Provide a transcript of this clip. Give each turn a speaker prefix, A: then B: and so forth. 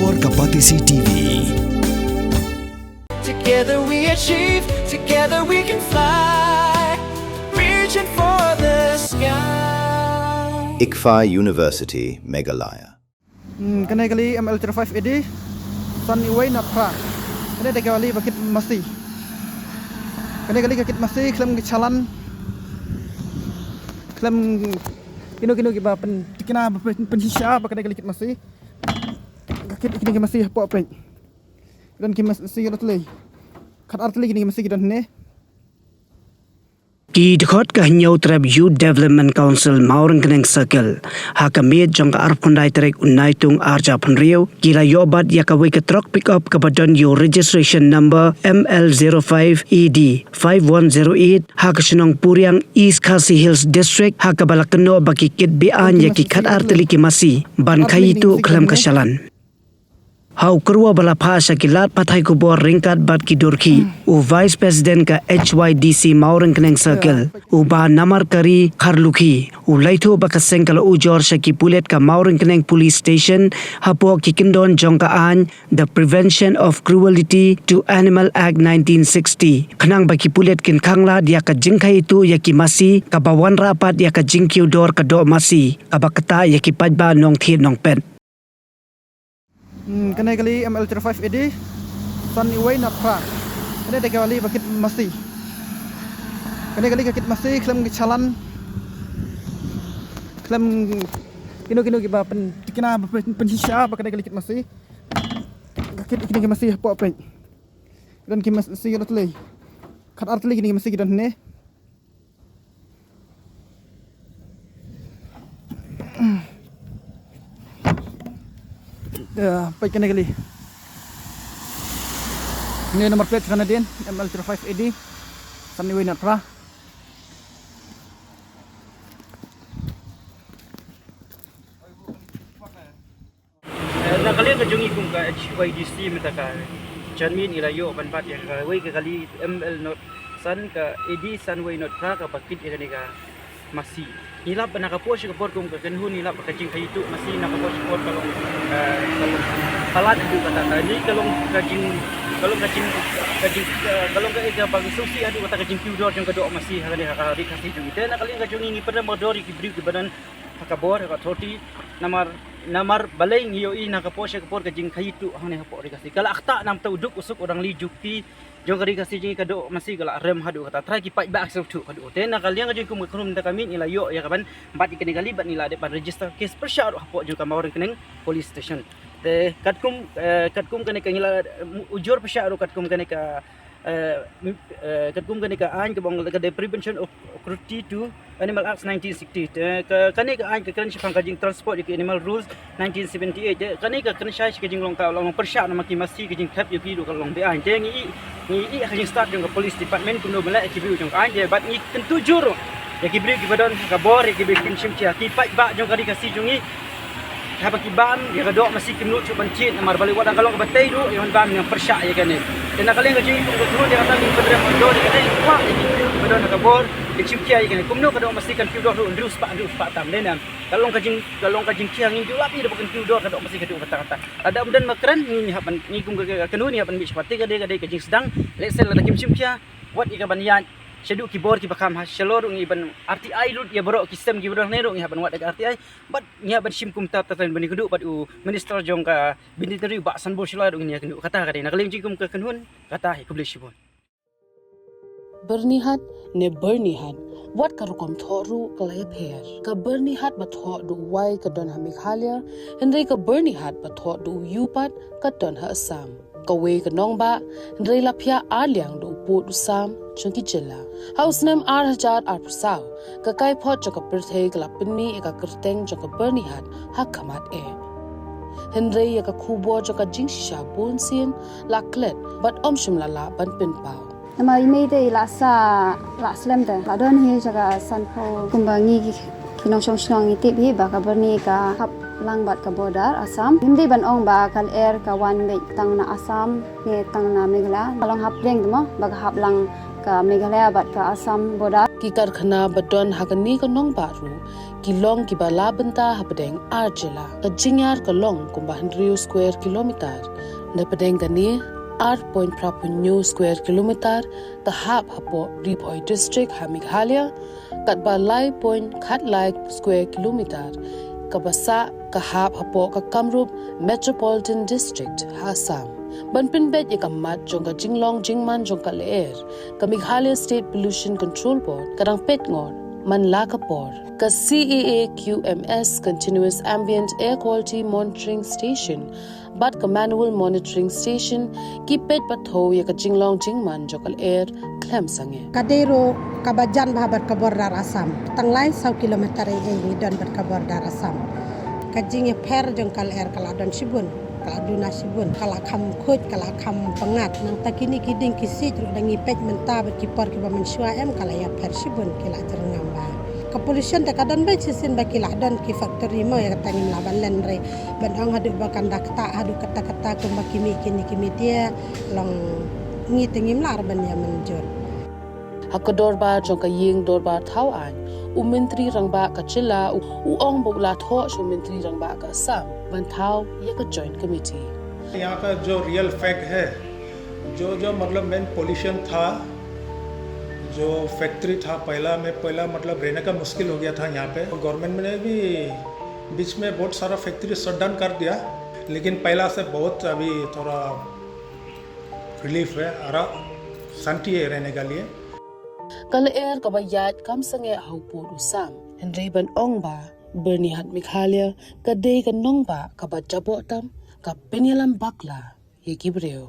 A: Kabor Kapatisi TV.
B: Together we achieve, together we can fly, reaching for the sky.
C: ICFA University, Meghalaya.
D: Kena kali ML05 ED Sunny Way Napra. Kena kali bakit masti. Kena kali bakit masti klem chalan. Klem kino giba pen kena penhisya bakit kali bakit masti. Bakit kini masti apa apa. Dan kini masti kita tulis. Kat arti kini masti kita ne.
E: Ki dekhot ka hinyau trab Youth Development Council Maurang Keneng Circle ha kamit jong ka arpondai trek unai tung arja panriu kila yobat ya ka we ka truck pick up ka badon yo registration number ML05ED 5108 ha ka sinong puriang East Khasi Hills District ha ka balakno baki kit bian ya ki khat arteli ki masi ban khai tu khlam ka shalan Hau kerua bala phasa ki lat pathai ko bor ringkat bat ki dorki u vice president ka HYDC Maurang Keneng Circle u ba namar kari kharlukhi u laitho ba ka sengkala u jor shaki pulet ka Maurang Keneng police station hapo ki kindon jongka an the Prevention of Cruelty to Animal Act 1960 khanang ba ki pulet kin khangla dia ka jingkhai tu ya ki masi ka bawan rapat ya ka jingkiu dor ka do masi ka bakata ya ki pajba nong thi nong pet
D: Kena kali ML05 ED Sunny Way Napra. Kena kali bakit masti. Kena kali bakit masti klem chalan. Klem kino giba pen kena penhisya bakit kali masti. Bakit kini masti apa apa. Dan kini masti kita tulis. Kat arti kini masti kita ne. Baik kena kali. Ini nomor plate Canadian ML05 ED Sunny Way Napra.
E: Nakalian ka jungi kung ka HYDC mitaka Janmin ilayo banpat yang ka way ka kali ML not Sun ka ED Sunway not pra ka bakit ya ka masih nilap nakapos ka por kung ka kanhun nilap ka jing kayitu masih nakapos por kalau salat itu kata ni kalau kajing kalau ka ega bang susi adu kata kajing piudor jong ka do masih hari hari kasih jung ite nakalian ka jungi ni pada modori ki bri ki badan hakabor ka thoti namar balai ngiyo i nakapos ka por ka jing kayitu hane hapo ri kasih kala akta nam tau duk usuk orang li jukti jong kari kasih jing ka do masih kala rem hadu kata try ki pai ba aksau tu kadu te nakalian ka jing kum krum ta kami ilayo ya kaban empat ikani kali bat nila de pan register case persya hapo jong ka Maurang Keneng police station te katkum kane ka ngila ujur pasya ro katkum kane ka an ke bang ka the Prevention of Cruelty to Animal Act 1960 kane ka an ka kan sipang ka jing transport ki animal rules 1978 kane ka kan sai ka jing long ka long persya na maki masi ka jing thap yu ki do ka long be an te ngi ka jing start jong ka police department kuno bala ki bi jong an je bat ngi kan tujur ya ki bri ki badon ka bor ki bi kin sim chia ki pai ba jong ka si jongi habaki bam ya kadok masih kenu cu bancit namar balik wadang kalong batai du yang bam yang persya ya kan dan nakali ngaji ku tu dia kata min pedra mondo dia kata kuat pedra nak bor kecil kia ya kan kumno kadok masih kan piudor du ndrus pak tam dan kalong kajing kia ngin ju api dia bukan piudor kadok masih kadok kata ada udan makran ni hapan ni kum kenu ni hapan mi sepati kade kajing sedang let's say la kim kia what ikaban yan Syeduk ki bor ki bakam ha shalor ngi ban RTI lut ya borok ki sistem ki borok nero ngi ban wat RTI bat ngi ban sim kum tap tan bani kudu bat u minister jong ka biniteri ba san bo shalor ngi kudu kata kade nak lim jikum ka kanhun kata hi publish bon
F: bernihat ne bernihat wat karukom thoru kalay pher ka bernihat ba tho du wai ka don ha Meghalaya hendai ka bernihat ba tho du yupat ka don ha Assam kawe ka nong ba hendai la phya aliang du pu du sam chunki jilla house name ar prasaw ka kai phot ka perthei ka lapinmi ka kerteng ka bernihat ha kamat hendai ka khubo ka jingsha bonsin laklet bat omshim lala ban pin pau
G: nama ime de la slem de la don hi jaga san pho kumbangi kinong shong iti bi ba ka berni ka hap lang bat ka border Assam hindi ban ong ba kal air ka one week tang na Assam ni tang na Meghalaya kalong hap reng mo ba hap lang ka Meghalaya bat ka Assam border
F: ki karkhana badon hagani ka nong baru ki long ki bala benta habdeng arjela ka jingyar ka long kumba 100 square kilometer na padeng gani 8.5 square kilometer ta hap hapo Ripoi district Meghalaya kat balai point khat like square kilometer kabasa ka hap hapo ka Kamrup metropolitan district Assam banpin bet ikamat jong ka jinglong jingman jong ka leer ka Meghalaya state pollution control board kadang petngon manla kapor ka CEA QMS continuous ambient air quality monitoring station bat ka manual monitoring station ki pet patho ya ka jinglong jingman jong ka air klem sange
A: Kadero kabajan bahabat ka bordar Assam tanglai 100 kilometer ni don ber ka bordar Assam kajing per jong kal air kala don sibun kala duna sibun kala kham khoj kala kham pangat nang takini kiding kisi ru dangi pej menta ber kipor ki ba mensua em kala ya per sibun kila jerngam ba ka pollution ta kadan ba sisin ba kila don ki factory mo ya tangim laban len re ban ang hadu ba kandak ta hadu kata-kata ko ba kimi dia long ngi tengim lar ban ya menjur
F: hakador ba jong ka ying dor ba thau an menteri rangba ka chila ong bogla tho shu menteri rangba ka sam ban thau ye ka joint committee
H: यहाँ का जो real fact है जो मतलब main pollution था जो फैक्ट्री था पहला मतलब रहने का मुश्किल हो गया था यहाँ पे गवर्नमेंट ने भी बीच में बहुत सारा फैक्ट्री शट डाउन कर दिया लेकिन पहला से बहुत अभी थोड़ा रिलीफ है और शांति है रहने के लिए
F: kal air ka bayat kam sange haupur usam henry ban ong ba berni hat Meghalaya ka de ka nong ba ka ba jabo tam ka penyalam bakla ye gibreo